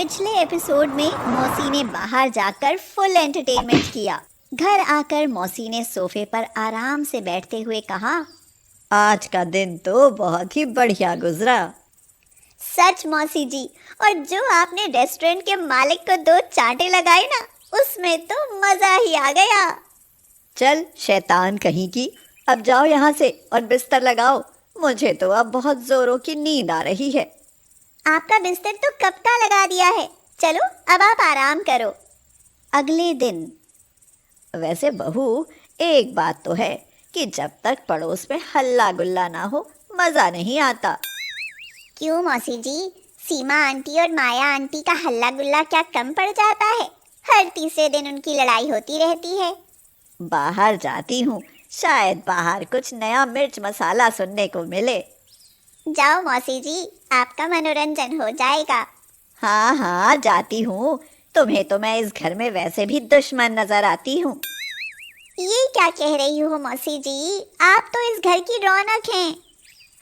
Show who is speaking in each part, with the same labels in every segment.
Speaker 1: पिछले एपिसोड में मौसी ने बाहर जाकर फुल एंटरटेनमेंट किया। घर आकर मौसी ने सोफे पर आराम से बैठते हुए कहा,
Speaker 2: आज का दिन तो बहुत ही बढ़िया गुजरा।
Speaker 1: सच मौसी जी, और जो आपने रेस्टोरेंट के मालिक को 2 चांटे लगाए ना, उसमें तो मजा ही आ गया।
Speaker 2: चल शैतान कहीं की, अब जाओ यहाँ से और बिस्तर लगाओ। मुझे तो अब बहुत जोरों की नींद आ रही है।
Speaker 1: आपका बिस्तर तो कब का लगा दिया है, चलो अब आप आराम करो। अगले दिन।
Speaker 2: वैसे बहू, एक बात तो है कि जब तक पड़ोस में हल्ला गुल्ला ना हो मजा नहीं आता।
Speaker 1: क्यों मौसी जी, सीमा आंटी और माया आंटी का हल्ला गुल्ला क्या कम पड़ जाता है? हर तीसरे दिन उनकी लड़ाई होती रहती है।
Speaker 2: बाहर जाती हूँ, शायद बाहर कुछ नया मिर्च मसाला सुनने को मिले।
Speaker 1: जाओ मौसी जी, आपका मनोरंजन हो जाएगा।
Speaker 2: हाँ हाँ जाती हूँ, तुम्हें तो मैं इस घर में वैसे भी दुश्मन नजर आती हूँ।
Speaker 1: ये क्या कह रही हो मौसी जी, आप तो इस घर की रौनक हैं।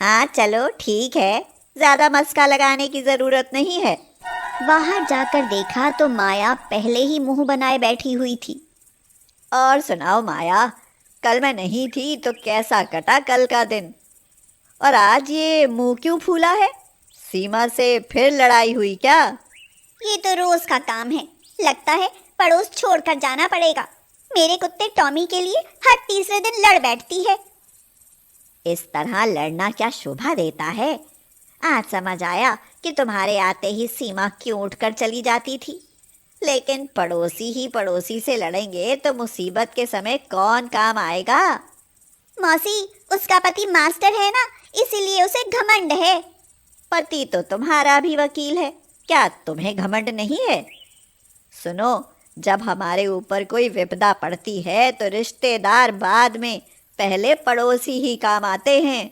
Speaker 2: हाँ चलो ठीक है, ज्यादा मस्का लगाने की जरूरत नहीं है।
Speaker 1: बाहर जाकर देखा तो माया पहले ही मुंह बनाए बैठी हुई थी।
Speaker 2: और सुनाओ माया, कल मैं नहीं थी तो कैसा कटा कल का दिन? और आज ये मुंह क्यों फूला है? सीमा से फिर लड़ाई हुई क्या?
Speaker 1: ये तो रोज का काम है, लगता है पड़ोस छोड़कर जाना पड़ेगा। मेरे कुत्ते टॉमी के लिए हर तीसरे दिन लड़ बैठती है।
Speaker 2: इस तरह लड़ना क्या शोभा देता है? आज समझ आया कि तुम्हारे आते ही सीमा क्यों उठकर चली जाती थी। लेकिन पड़ोसी ही पड़ोसी से लड़ेंगे तो मुसीबत के समय कौन काम आएगा?
Speaker 1: मौसी, उसका पति मास्टर है ना, इसीलिए उसे घमंड है।
Speaker 2: पति तो तुम्हारा भी वकील है, क्या तुम्हें घमंड नहीं है? सुनो, जब हमारे ऊपर कोई विपदा पड़ती है तो रिश्तेदार बाद में, पहले पड़ोसी ही काम आते हैं।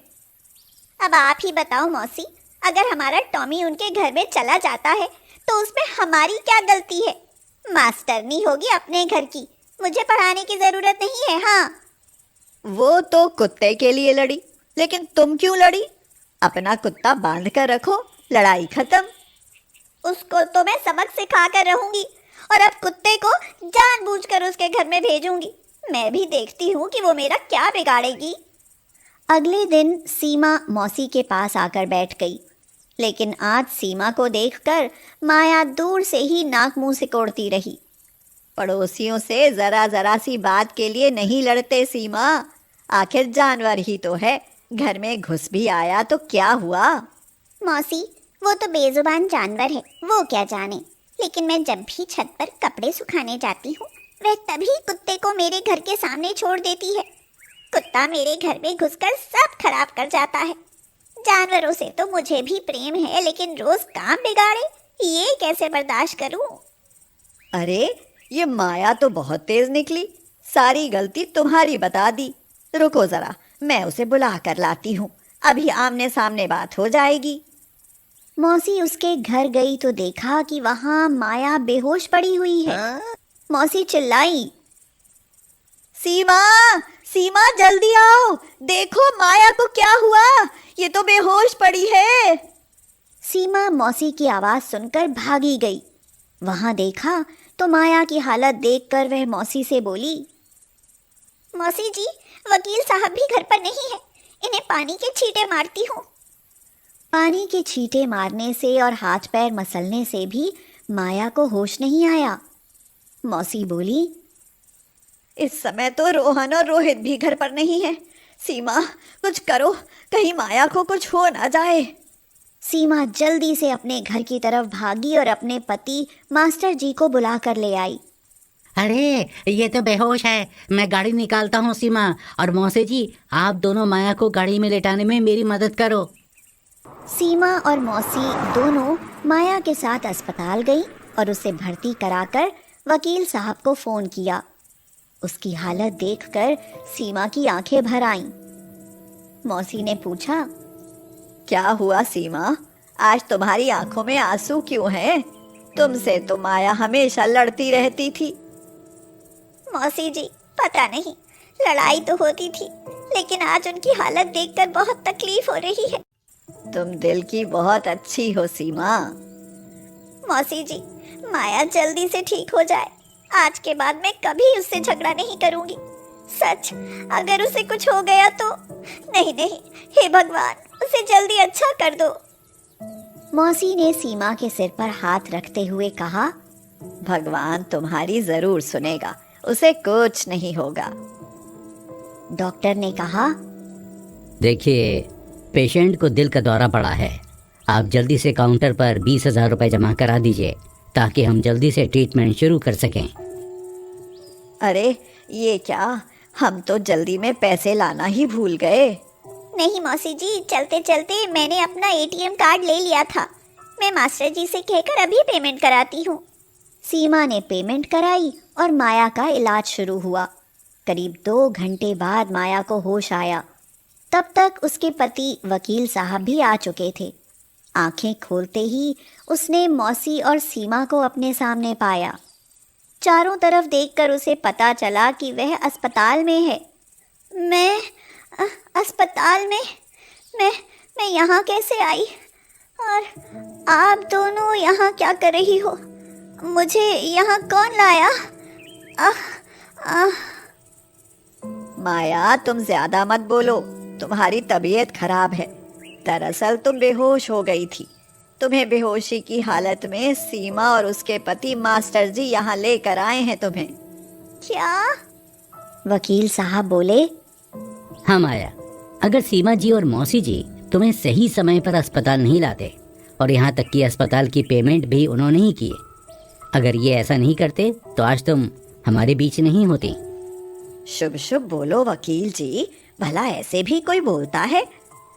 Speaker 1: अब आप ही बताओ मौसी, अगर हमारा टॉमी उनके घर में चला जाता है तो उसमें हमारी क्या गलती है? मास्टरनी होगी अपने घर की, मुझे पढ़ाने की जरूरत नहीं है। हाँ,
Speaker 2: वो तो कुत्ते के लिए लड़ी, लेकिन तुम क्यों लड़ी? अपना कुत्ता बांध कर रखो, लड़ाई खत्म।
Speaker 1: उसको तो मैं सबक सिखा कर रहूंगी, और अब कुत्ते को जानबूझकर उसके घर में भेजूंगी। मैं भी देखती हूँ कि वो मेरा क्या बिगाड़ेगी। अगले दिन सीमा मौसी के पास आकर बैठ गई, लेकिन आज सीमा को देखकर माया दूर से ही नाक मुंह सिकोड़ती रही।
Speaker 2: पड़ोसियों से जरा जरा सी बात के लिए नहीं लड़ते सीमा, आखिर जानवर ही तो है, घर में घुस भी आया तो क्या हुआ?
Speaker 1: मौसी, वो तो बेजुबान जानवर है, वो क्या जाने। लेकिन मैं जब भी छत पर कपड़े सुखाने जाती हूँ, वह तभी कुत्ते को मेरे घर के सामने छोड़ देती है। कुत्ता मेरे घर में घुसकर सब खराब कर जाता है। जानवरों से तो मुझे भी प्रेम है, लेकिन रोज काम बिगाड़े, ये कैसे बर्दाश्त करूं?
Speaker 2: अरे ये माया तो बहुत तेज निकली, सारी गलती तुम्हारी बता दी। रुको जरा, मैं उसे बुला कर लाती हूँ, अभी आमने सामने बात हो जाएगी।
Speaker 1: मौसी उसके घर गई तो देखा कि वहां माया बेहोश पड़ी हुई है। मौसी चिल्लाई,
Speaker 2: सीमा, सीमा जल्दी आओ, देखो माया को क्या हुआ, ये तो बेहोश पड़ी है।
Speaker 1: सीमा मौसी की आवाज सुनकर भागी गई। वहां देखा तो माया की हालत देखकर वह मौसी से बोली, मौसी जी, वकील साहब भी घर पर नहीं है, इन्हें पानी के छींटे मारती हूँ। पानी के छींटे मारने से और हाथ पैर मसलने से भी माया को होश नहीं आया। मौसी बोली,
Speaker 2: इस समय तो रोहन और रोहित भी घर पर नहीं है। सीमा कुछ करो, कहीं माया को कुछ हो ना जाए।
Speaker 1: सीमा जल्दी से अपने घर की तरफ भागी और अपने पति मास्टर जी को बुलाकर ले आई।
Speaker 3: अरे ये तो बेहोश है, मैं गाड़ी निकालता हूँ सीमा, और मौसी जी आप दोनों माया को गाड़ी में लेटाने में मेरी मदद करो।
Speaker 1: सीमा और मौसी दोनों माया के साथ अस्पताल गई और उसे भर्ती कराकर वकील साहब को फोन किया। उसकी हालत देखकर सीमा की आंखें भर आईं। मौसी ने पूछा,
Speaker 2: क्या हुआ सीमा, आज तुम्हारी आंखों में आंसू क्यों हैं? तुमसे तो माया हमेशा लड़ती रहती थी।
Speaker 1: मौसी जी, पता नहीं, लड़ाई तो होती थी, लेकिन आज उनकी हालत देखकर बहुत तकलीफ हो रही है।
Speaker 2: तुम दिल की बहुत अच्छी हो सीमा।
Speaker 1: मौसी जी, माया जल्दी से ठीक हो जाए। आज के बाद मैं कभी उससे झगड़ा नहीं करूंगी। सच, अगर उसे कुछ हो गया तो नहीं नहीं, हे भगवान, उसे जल्दी अच्छा कर दो।
Speaker 2: मौसी ने सीमा के सिर पर हाथ रखते हुए कहा, भगवान तुम्हारी जरूर सुनेगा, उसे कुछ नहीं होगा। डॉक्टर ने कहा,
Speaker 3: देखिए, पेशेंट को दिल का दौरा पड़ा है। आप जल्दी से काउंटर पर 20,000 रुपये जमा करा दीजिए ताकि हम जल्दी से ट्रीटमेंट शुरू कर सकें।
Speaker 2: अरे ये क्या, हम तो जल्दी में पैसे लाना ही भूल गए।
Speaker 1: नहीं मौसी जी, चलते चलते मैंने अपना एटीएम कार्ड ले लिया था। मैं मास्टर जी से कहकर अभी पेमेंट कराती हूँ।
Speaker 2: सीमा ने पेमेंट कराई और माया का इलाज शुरू हुआ। करीब 2 घंटे बाद माया को होश आया। तब तक उसके पति वकील साहब भी आ चुके थे। आंखें खोलते ही उसने मौसी और सीमा को अपने सामने पाया। चारों तरफ देखकर उसे पता चला कि वह अस्पताल में है।
Speaker 1: मैं अस्पताल में? मैं यहाँ कैसे आई? और आप दोनों यहाँ क्या कर रही हो? मुझे यहाँ कौन लाया?
Speaker 2: माया, तुम ज्यादा मत बोलो, तुम्हारी तबीयत खराब है। दरअसल तुम बेहोश हो गई थी। तुम्हें बेहोशी की हालत में सीमा और उसके पति मास्टर जी यहाँ लेकर आए हैं तुम्हें।
Speaker 1: क्या?
Speaker 2: वकील साहब बोले,
Speaker 3: हाँ माया, अगर सीमा जी और मौसी जी तुम्हें सही समय पर अस्पताल नहीं लाते और यहाँ तक कि अस्पताल की पेमेंट भी उन्होंने ही की, अगर ये ऐसा नहीं करते तो आज तुम हमारे बीच नहीं होती।
Speaker 2: शुभ शुभ बोलो वकील जी, भला ऐसे भी कोई बोलता है?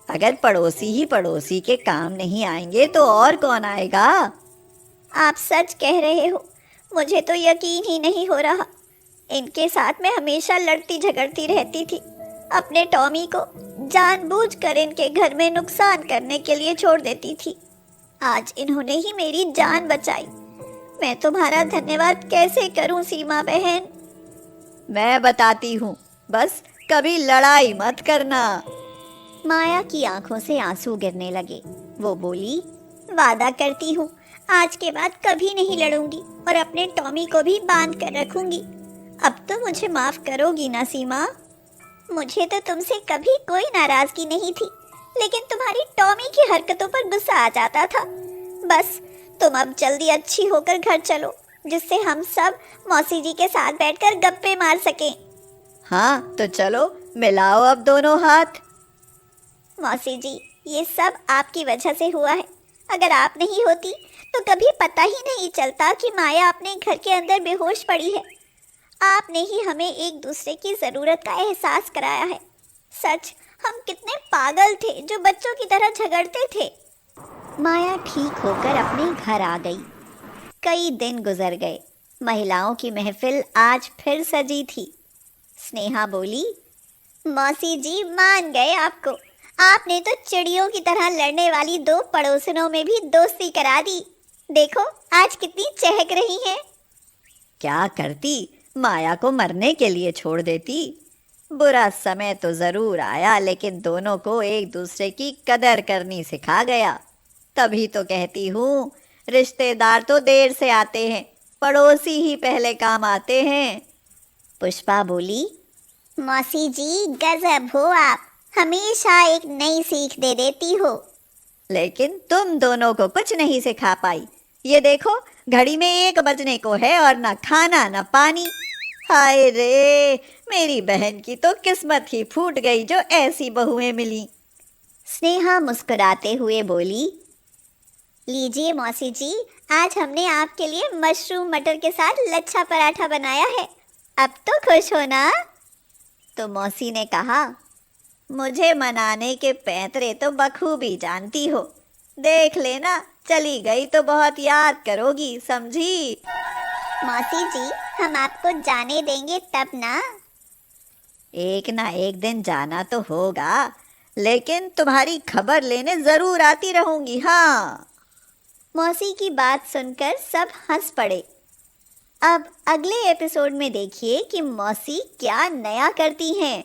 Speaker 2: अगर पड़ोसी ही पड़ोसी के काम नहीं आएंगे तो और कौन आएगा?
Speaker 1: आप सच कह रहे हो, मुझे तो यकीन ही नहीं हो रहा। इनके साथ मैं हमेशा लड़ती झगड़ती रहती थी। अपने टॉमी को जानबूझकर इनके घर में नुकसान करने के लिए छोड़ देती थी। आज इन्होंने ही मेरी जान बचाई। मैं तुम्हारा धन्यवाद कैसे करूं सीमा बहन?
Speaker 2: मैं बताती हूँ, बस कभी लड़ाई मत करना।
Speaker 1: माया की आंखों से आंसू गिरने लगे। वो बोली, वादा करती हूँ आज के बाद कभी नहीं लड़ूंगी और अपने टॉमी को भी बांध कर रखूंगी। अब तो मुझे माफ करोगी ना सीमा? मुझे तो तुमसे कभी कोई नाराजगी नहीं थी, लेकिन तुम्हारी टॉमी की हरकतों पर गुस्सा आ जाता था। बस तुम अब जल्दी अच्छी होकर घर चलो, जिससे हम सब मौसी जी के साथ बैठकर गप्पे मार सकें।
Speaker 2: हाँ तो चलो, मिलाओ अब दोनों हाथ।
Speaker 1: मौसी जी, ये सब आपकी वजह से हुआ है। अगर आप नहीं होती तो कभी पता ही नहीं चलता कि माया अपने घर के अंदर बेहोश पड़ी है। आपने ही हमें एक दूसरे की ज़रूरत का एहसास कराया है। सच, हम कितने पागल थे जो बच्चों की तरह झगड़ते थे।
Speaker 2: माया ठीक होकर अपने घर आ गई। कई दिन गुजर गए। महिलाओं की महफिल आज फिर सजी थी। स्नेहा बोली,
Speaker 1: मौसी जी मान गए आपको। आपने तो चिड़ियों की तरह लड़ने वाली 2 पड़ोसनों में भी दोस्ती करा दी। देखो आज कितनी चहक रही हैं।
Speaker 2: क्या करती, माया को मरने के लिए छोड़ देती। बुरा समय तो जरूर आया, लेकिन दोनों को एक दूसरे की कदर करनी सिखा गया। तभी तो कहती हूँ, रिश्तेदार तो देर से आते हैं, पड़ोसी ही पहले काम आते हैं।
Speaker 1: पुष्पा बोली, मौसी जी गजब हो आप, हमेशा एक नई सीख दे देती हो।
Speaker 2: लेकिन तुम दोनों को कुछ नहीं सिखा पाई। ये देखो, घड़ी में 1 बजने को है और ना खाना ना पानी। हाय रे, मेरी बहन की तो किस्मत ही फूट गई जो ऐसी बहुएं मिली।
Speaker 1: स्नेहा मुस्कुराते हुए बोली, लीजिए मौसी जी, आज हमने आपके लिए मशरूम मटर के साथ लच्छा पराठा बनाया है। अब तो खुश हो ना?
Speaker 2: तो मौसी ने कहा, मुझे मनाने के पैंतरे तो बखूबी जानती हो। देख लेना, चली गई तो बहुत याद करोगी, समझी?
Speaker 1: मौसी जी, हम आपको जाने देंगे तब ना?
Speaker 2: एक ना एक दिन जाना तो होगा, लेकिन तुम्हारी खबर लेने जरूर आती रहूंगी। हाँ।
Speaker 1: मौसी की बात सुनकर सब हंस पड़े। अब अगले एपिसोड में देखिए कि मौसी क्या नया करती हैं।